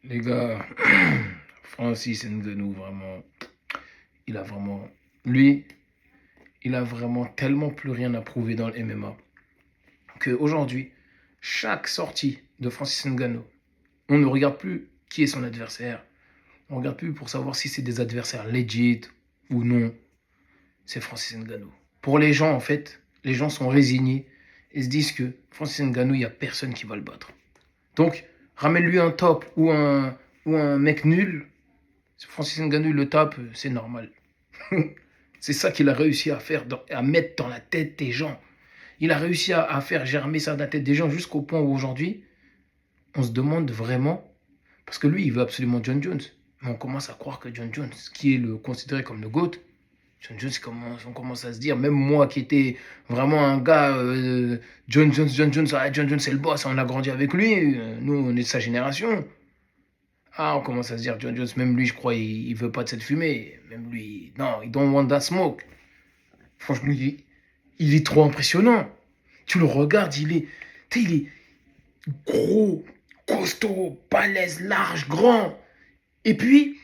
Les gars, Francis Ngannou, vraiment, il a vraiment, lui, il a vraiment tellement plus rien à prouver dans le MMA qu'aujourd'hui, chaque sortie de Francis Ngannou, on ne regarde plus qui est son adversaire. On ne regarde plus pour savoir si c'est des adversaires legit ou non. C'est Francis Ngannou. Pour les gens, en fait, les gens sont résignés et se disent que Francis Ngannou, il n'y a personne qui va le battre. Donc, ramène-lui un top ou un mec nul. Francis Ngannou le tape, c'est normal. C'est ça qu'il a réussi à faire, à mettre dans la tête des gens. Il a réussi à faire germer ça dans la tête des gens jusqu'au point où aujourd'hui, on se demande vraiment, parce que lui, il veut absolument John Jones. Mais on commence à croire que John Jones, qui est considéré comme le GOAT, John Jones, on commence à se dire, même moi qui étais vraiment un gars, John Jones, John Jones c'est le boss, on a grandi avec lui, nous on est de sa génération. Ah, on commence à se dire, John Jones, même lui, je crois, il veut pas de cette fumée. Même lui, non, il don't want that smoke. Franchement, il est trop impressionnant. Tu le regardes, il est gros, costaud, balèze, large, grand. Et puis,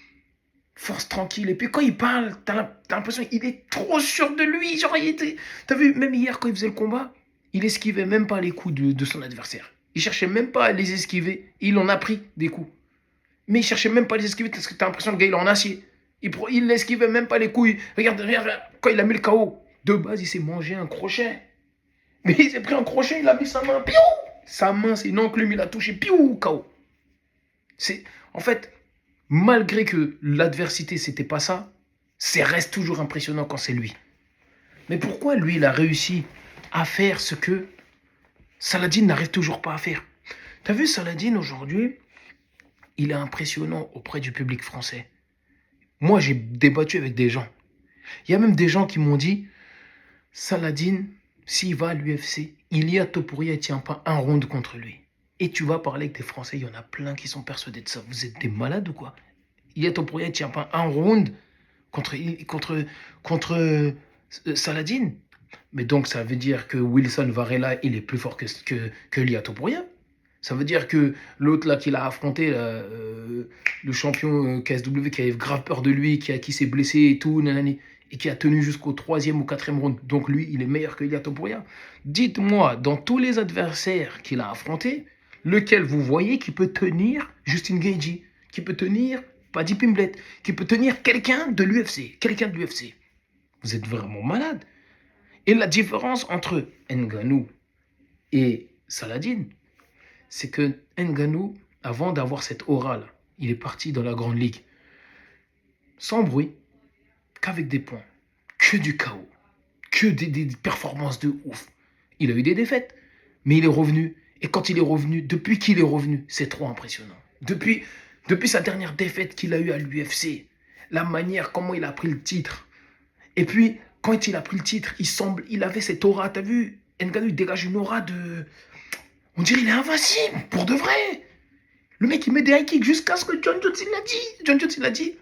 force tranquille. Et puis, quand il parle, t'as l'impression qu'il est trop sûr de lui. Genre, t'as vu, même hier, quand il faisait le combat, il esquivait même pas les coups de son adversaire. Il cherchait même pas à les esquiver. Il en a pris des coups. Mais il cherchait même pas à les esquiver parce que t'as l'impression que le gars il est en acier. Il l'esquivait même pas les couilles. Regarde, quand il a mis le KO, de base il s'est mangé un crochet. Mais il s'est pris un crochet, il a mis sa main, piou. Sa main, c'est une enclume, il a touché, piou, KO. En fait, malgré que l'adversité c'était pas ça, ça reste toujours impressionnant quand c'est lui. Mais pourquoi lui il a réussi à faire ce que Saladin n'arrive toujours pas à faire? T'as vu Saladin aujourd'hui, il est impressionnant auprès du public français. Moi, j'ai débattu avec des gens. Il y a même des gens qui m'ont dit, Saladin, s'il va à l'UFC, Ilia Topuria ne tient pas un round contre lui. Et tu vas parler avec des Français, il y en a plein qui sont persuadés de ça. Vous êtes des malades ou quoi? Ilia Topuria ne tient pas un round contre Saladin. Mais donc, ça veut dire que Wilson Varela, il est plus fort que Ilia Topuria. Ça veut dire que l'autre là qu'il a affronté, le champion KSW qui avait grave peur de lui, qui s'est blessé et tout, nanani, et qui a tenu jusqu'au 3e ou 4e round. Donc lui, il est meilleur que Ilia Topuria. Dites-moi, dans tous les adversaires qu'il a affrontés, lequel vous voyez qui peut tenir Justin Gaethje, qui peut tenir Paddy Pimblett, qui peut tenir quelqu'un de l'UFC, Vous êtes vraiment malade. Et la différence entre Ngannou et Saladin, c'est que Ngannou, avant d'avoir cette aura-là, il est parti dans la Grande Ligue. Sans bruit, qu'avec des points, que du chaos, que des performances de ouf. Il a eu des défaites, mais il est revenu. Et quand il est revenu, depuis qu'il est revenu, c'est trop impressionnant. Depuis sa dernière défaite qu'il a eue à l'UFC, la manière, comment il a pris le titre. Et puis, quand il a pris le titre, il avait cette aura, t'as vu, Ngannou, il dégage une aura de... On dirait qu'il est invincible, pour de vrai. Le mec, il met des high kicks jusqu'à ce que John Jones, il l'a dit. John Jones, il l'a dit.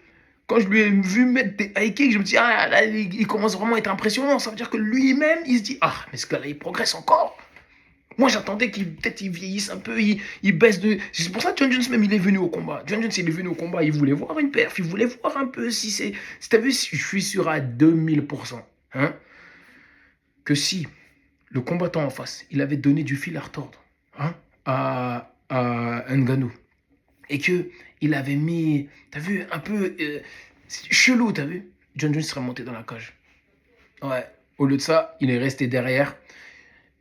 Quand je lui ai vu mettre des high kicks, je me dis, ah là, il commence vraiment à être impressionnant. Ça veut dire que lui-même, il se dit, ah, mais ce gars-là, il progresse encore. Moi, j'attendais qu'il peut-être il vieillisse un peu, il baisse de... C'est pour ça que John Jones, même, il est venu au combat. John Jones, il est venu au combat, il voulait voir une perf, il voulait voir un peu si c'est... Si t'as vu, je suis sûr à 2000%, hein, que si le combattant en face, il avait donné du fil à retordre, hein, à Ngannou, et que il avait mis, t'as vu, un peu chelou, t'as vu, John Jones serait monté dans la cage. Ouais. Au lieu de ça, il est resté derrière.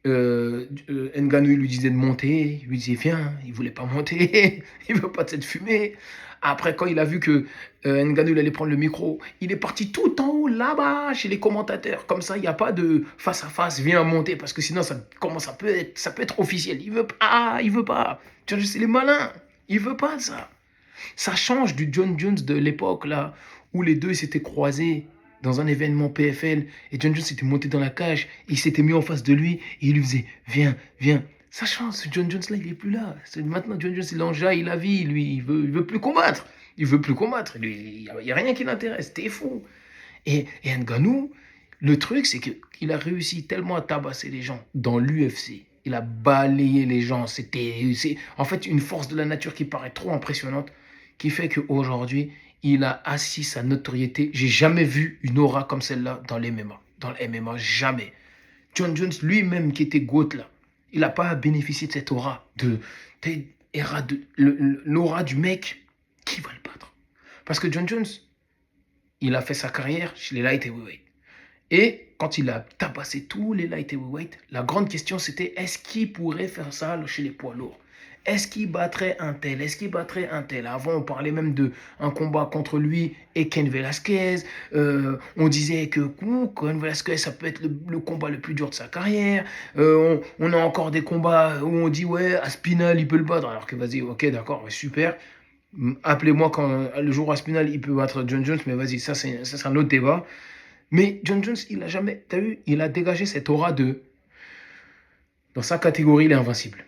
Ngannou lui disait de monter, il lui disait viens, il voulait pas monter, il veut pas de cette fumée. Après, quand il a vu que Ngannou allait prendre le micro, il est parti tout en haut, là-bas, chez les commentateurs. Comme ça, il n'y a pas de face à face, viens monter, parce que sinon, ça peut être officiel. Il veut pas. Tu vois, c'est les malins. Il veut pas ça. Ça change du John Jones de l'époque, là, où les deux s'étaient croisés dans un événement PFL, et John Jones s'était monté dans la cage, et il s'était mis en face de lui, et il lui faisait « Viens, viens ». Ça change, ce John Jones-là, il est plus là. Maintenant, John Jones, il enjaille la vie, lui, il veut plus combattre. Il veut plus combattre, il n'y a rien qui l'intéresse, t'es fou. Et Ngannou, le truc, c'est qu'il a réussi tellement à tabasser les gens dans l'UFC. Il a balayé les gens. C'est en fait une force de la nature qui paraît trop impressionnante. qui fait qu'aujourd'hui, il a assis sa notoriété. J'ai jamais vu une aura comme celle-là dans les MMA. Dans le MMA, jamais. John Jones lui-même qui était GOAT là, il n'a pas bénéficié de cette aura, l'aura du mec qui va le battre. Parce que John Jones, il a fait sa carrière chez les light heavyweight. Et quand il a tabassé tous les light heavyweight, la grande question c'était est-ce qu'il pourrait faire ça chez les poids lourds? Est-ce qu'il battrait un tel? Est-ce qu'il battrait un tel? Avant, on parlait même d'un combat contre lui et Cain Velasquez. On disait que Cain Velasquez, ça peut être le combat le plus dur de sa carrière. On a encore des combats où on dit, ouais, Aspinall, il peut le battre. Alors que vas-y, ok, d'accord, super. Appelez-moi quand le jour où Aspinall, il peut battre John Jones, mais vas-y, ça c'est un autre débat. Mais John Jones, il a jamais, t'as vu, il a dégagé cette aura de, dans sa catégorie, il est invincible.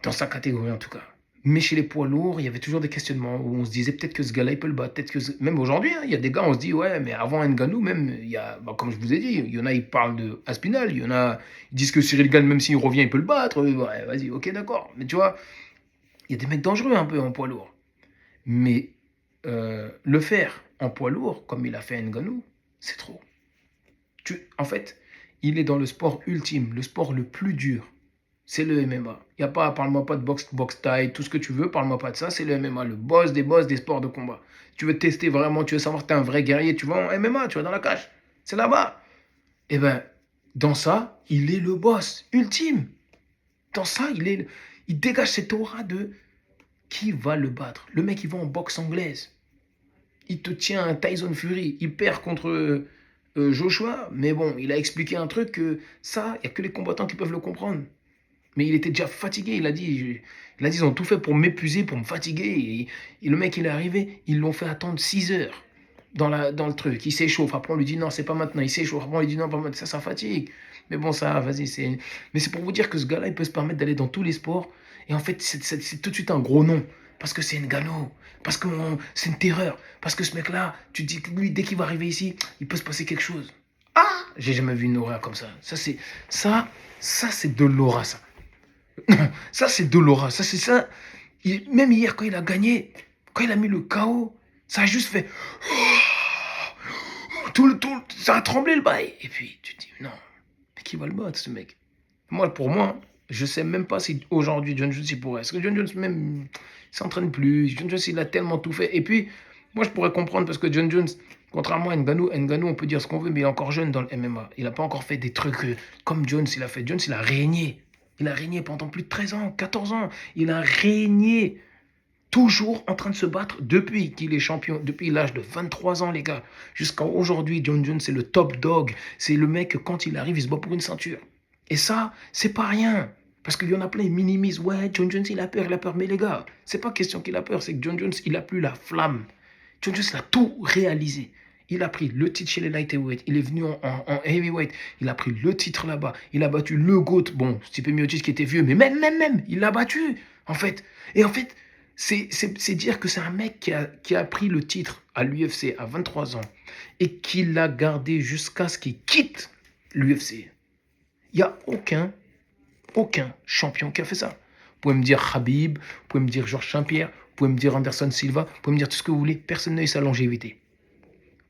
Dans sa catégorie en tout cas. Mais chez les poids lourds, il y avait toujours des questionnements où on se disait peut-être que ce gars-là, il peut le battre. Peut-être que même aujourd'hui, hein, il y a des gars, on se dit, ouais, mais avant Ngannou, même, il y a, comme je vous ai dit, il y en a, ils parlent de Aspinall, il y en a, ils disent que Cyril Gane, même s'il revient, il peut le battre. Ouais, vas-y, ok, d'accord. Mais tu vois, il y a des mecs dangereux un peu en poids lourd. Mais le faire en poids lourd, comme il a fait Ngannou, c'est trop. En fait, il est dans le sport ultime, le sport le plus dur. C'est le MMA. Il y a pas, parle-moi pas de boxe taille, tout ce que tu veux, parle-moi pas de ça, c'est le MMA, le boss des sports de combat. Tu veux tester vraiment, tu veux savoir que tu es un vrai guerrier, tu vas en MMA, tu vas dans la cage. C'est là-bas. Et ben, dans ça, il est le boss ultime. Dans ça, il dégage cette aura de qui va le battre. Le mec, il va en boxe anglaise. Il te tient un Tyson Fury. Il perd contre Joshua, mais bon, il a expliqué un truc que ça, il n'y a que les combattants qui peuvent le comprendre. Mais il était déjà fatigué, il a dit, ils ont tout fait pour m'épuiser, pour me fatiguer. Et le mec, il est arrivé, ils l'ont fait attendre 6 heures dans le truc. Il s'échauffe, après on lui dit non, c'est pas maintenant. Il s'échauffe, après on lui dit non, pas maintenant. Ça fatigue. Mais bon, ça, vas-y. Mais c'est pour vous dire que ce gars-là, il peut se permettre d'aller dans tous les sports. Et en fait, c'est tout de suite un gros nom. Parce que c'est Ngannou. Parce que c'est une terreur. Parce que ce mec-là, tu te dis que lui, dès qu'il va arriver ici, il peut se passer quelque chose. Ah, j'ai jamais vu une aura comme ça. Ça, c'est de l'aura, ça. Ça, c'est de l'aura. Ça, c'est ça. Même hier, quand il a gagné, quand il a mis le KO, ça a juste fait. Ça a tremblé le bail. Et puis, tu te dis, non, mais qui va le battre, ce mec? Pour moi, je sais même pas si aujourd'hui John Jones il pourrait. Parce que John Jones, même, il s'entraîne plus. John Jones, il a tellement tout fait. Et puis, moi, je pourrais comprendre parce que John Jones, contrairement à Ngannou, on peut dire ce qu'on veut, mais il est encore jeune dans le MMA. Il n'a pas encore fait des trucs comme Jones, il a fait. Jones, il a régné. Il a régné pendant plus de 13 ans, 14 ans. Il a régné, toujours en train de se battre depuis qu'il est champion, depuis l'âge de 23 ans, les gars. Jusqu'à aujourd'hui, John Jones, c'est le top dog. C'est le mec, quand il arrive, il se bat pour une ceinture. Et ça, c'est pas rien. Parce qu'il y en a plein, ils minimisent. Ouais, John Jones, il a peur, il a peur. Mais les gars, c'est pas question qu'il a peur, c'est que John Jones, il a plus la flamme. John Jones, il a tout réalisé. Il a pris le titre chez les light heavyweight. Il est venu en heavyweight. Il a pris le titre là-bas. Il a battu le GOAT. Bon, Stipe Miocic qui était vieux, mais même, il l'a battu, en fait. Et en fait, c'est dire que c'est un mec qui a pris le titre à l'UFC à 23 ans et qui l'a gardé jusqu'à ce qu'il quitte l'UFC. Il n'y a aucun champion qui a fait ça. Vous pouvez me dire Khabib, vous pouvez me dire Georges Saint-Pierre, vous pouvez me dire Anderson Silva, vous pouvez me dire tout ce que vous voulez. Personne n'a eu sa longévité.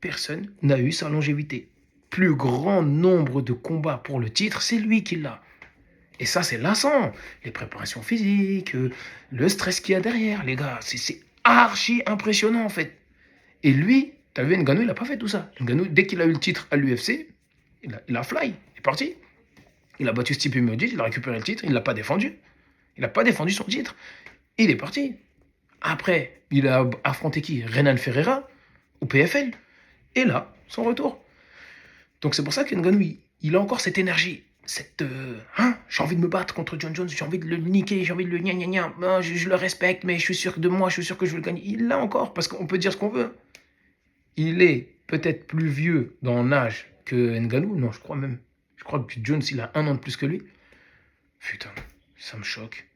Personne n'a eu sa longévité. Plus grand nombre de combats pour le titre, c'est lui qui l'a. Et ça, c'est lassant. Les préparations physiques, le stress qu'il y a derrière, les gars, c'est archi impressionnant en fait. Et lui, t'as vu, Ngannou, il n'a pas fait tout ça. Ngannou, dès qu'il a eu le titre à l'UFC, il a fly, il est parti. Il a battu Stipe Miocic, il a récupéré le titre, il ne l'a pas défendu. Il n'a pas défendu son titre. Il est parti. Après, il a affronté qui? Renan Ferreira, au PFL. Et là, son retour. Donc c'est pour ça que Ngannou, il a encore cette énergie. J'ai envie de me battre contre John Jones, j'ai envie de le niquer, j'ai envie de le gna gna gna. Non, je le respecte, mais je suis sûr de moi, je suis sûr que je vais le gagner. Il l'a encore, parce qu'on peut dire ce qu'on veut. Il est peut-être plus vieux dans l'âge que Ngannou. Non, je crois que Jones, il a 1 an de plus que lui. Putain, ça me choque.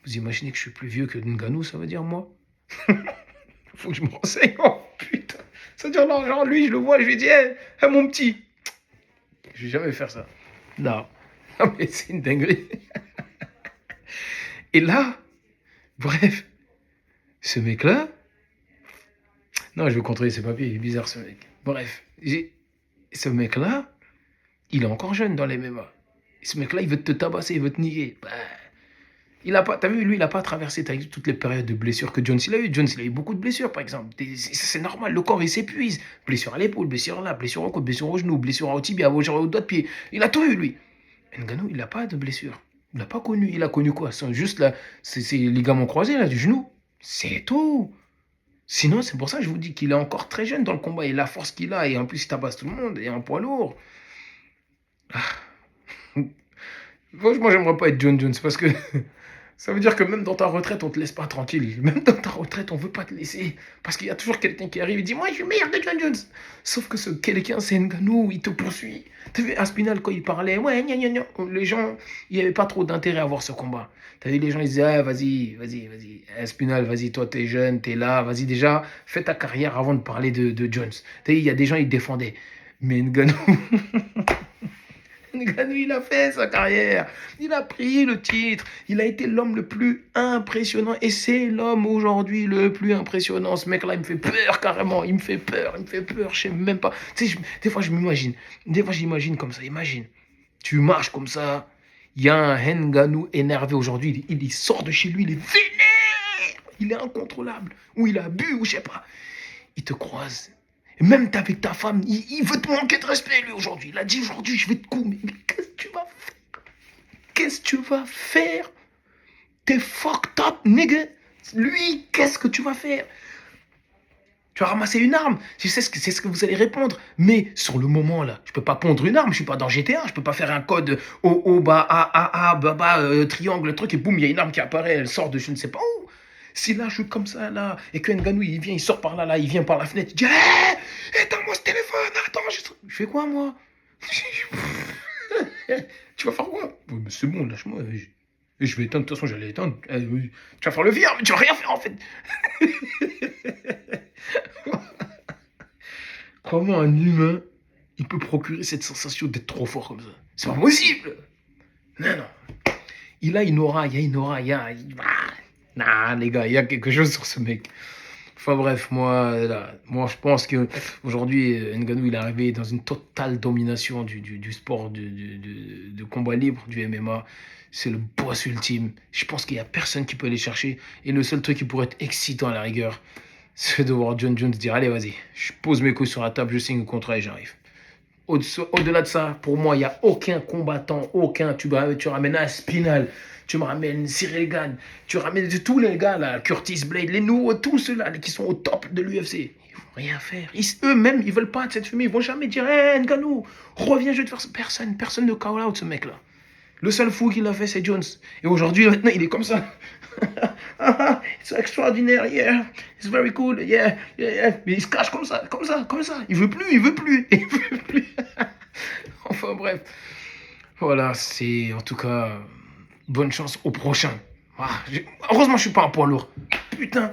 Vous imaginez que je suis plus vieux que Ngannou, ça veut dire moi? Faut que je me renseigne. Oh putain. Ça veut dire non, genre lui, je le vois, je lui dis, hey, mon petit. Je vais jamais faire ça. Non. Non, mais c'est une dinguerie. Et là, bref, ce mec-là, Non, je vais contrôler ses papiers, il est bizarre ce mec. Bref, ce mec-là, il est encore jeune dans les MMA. Ce mec-là, il veut te tabasser, il veut te niquer. Bah, il a pas, t'as vu, lui, il n'a pas traversé toutes les périodes de blessures que Jones il a eu. Jones, il a eu beaucoup de blessures, par exemple. C'est normal, le corps, il s'épuise. Blessure à l'épaule, blessure là, blessure au coude, blessure au genou, blessure au tibia, au doigt de pied. Il a tout eu, lui. Ngannou, il n'a pas de blessure. Il n'a pas connu. Il a connu quoi? Juste là, c'est les ligaments croisés, là, du genou. C'est tout. Sinon, c'est pour ça que je vous dis qu'il est encore très jeune dans le combat. Et la force qu'il a, et en plus, il tabasse tout le monde, et en poids lourd. Franchement, j'aimerais pas être John Jones parce que ça veut dire que même dans ta retraite, on te laisse pas tranquille. Même dans ta retraite, on veut pas te laisser. Parce qu'il y a toujours quelqu'un qui arrive et dit moi, je suis meilleur que John Jones. Sauf que ce quelqu'un, c'est Ngannou, il te poursuit. Tu as vu Aspinal quand il parlait, ouais, gna gna gna. Les gens, il n'y avait pas trop d'intérêt à voir ce combat. Tu as vu les gens, ils disaient, ah, vas-y. Aspinal, vas-y, toi, t'es jeune, t'es là, vas-y, déjà, fais ta carrière avant de parler de Jones. Tu as vu, il y a des gens, ils défendaient. Mais Ngannou. Ngannou, il a fait sa carrière. Il a pris le titre. Il a été l'homme le plus impressionnant. Et c'est l'homme aujourd'hui le plus impressionnant. Ce mec-là, il me fait peur carrément. Il me fait peur. Je sais même pas. Tu sais, des fois, je m'imagine. Des fois, j'imagine comme ça. Imagine. Tu marches comme ça. Il y a un Ngannou énervé aujourd'hui. Il sort de chez lui. Il est vénère. Il est incontrôlable. Ou il a bu, ou je sais pas. Il te croise. Et même t'es avec ta femme, il veut te manquer de respect, lui, aujourd'hui. Il a dit aujourd'hui, je vais te couper. Mais qu'est-ce que tu vas faire? Qu'est-ce que tu vas faire? T'es fucked up, nigga. Lui, qu'est-ce que tu vas faire? Tu vas ramasser une arme. Je sais c'est ce que vous allez répondre. Mais sur le moment, là, je peux pas pondre une arme. Je suis pas dans GTA. Je peux pas faire un code O, bas, A, bas, triangle, truc, et boum, il y a une arme qui apparaît. Elle sort de je ne sais pas où. Si là, je suis comme ça, là, et que Ngannou, il vient, il sort par là, il vient par la fenêtre, il dit hey, éteins-moi ce téléphone, attends, je fais quoi, moi? Tu vas faire quoi? Mais c'est bon, lâche-moi. Je vais éteindre, de toute façon, j'allais éteindre. Tu vas faire le vire, mais tu vas rien faire, en fait. Comment un humain, il peut procurer cette sensation d'être trop fort comme ça? C'est pas possible. Non. Il a une aura, il y a une aura, nah, les gars, il y a quelque chose sur ce mec. Enfin bref, moi je pense que aujourd'hui Ngannou, il est arrivé dans une totale domination du sport de combat libre, du MMA. C'est le boss ultime. Je pense qu'il n'y a personne qui peut aller chercher. Et le seul truc qui pourrait être excitant à la rigueur, c'est de voir John Jones dire allez, vas-y, je pose mes couilles sur la table, je signe le contrat et j'arrive. Au-delà de ça, pour moi, il n'y a aucun combattant, aucun. Tu ramènes un Spinal, tu me ramènes Cyril Gane, tu ramènes tous les gars là, Curtis Blade, les nouveaux, tous ceux-là qui sont au top de l'UFC. Ils vont rien faire. Eux-mêmes, ils veulent pas de cette fumée. Ils vont jamais dire hey, Ngannou, reviens, je vais te faire ça. Personne ne call out ce mec-là. Le seul fou qui l'a fait, c'est Jones. Et aujourd'hui, maintenant, il est comme ça. It's extraordinaire, yeah. It's very cool, yeah. Mais il se cache comme ça. Il veut plus. Enfin bref. Voilà, c'est en tout cas bonne chance au prochain. Heureusement, je suis pas un poids lourd. Putain.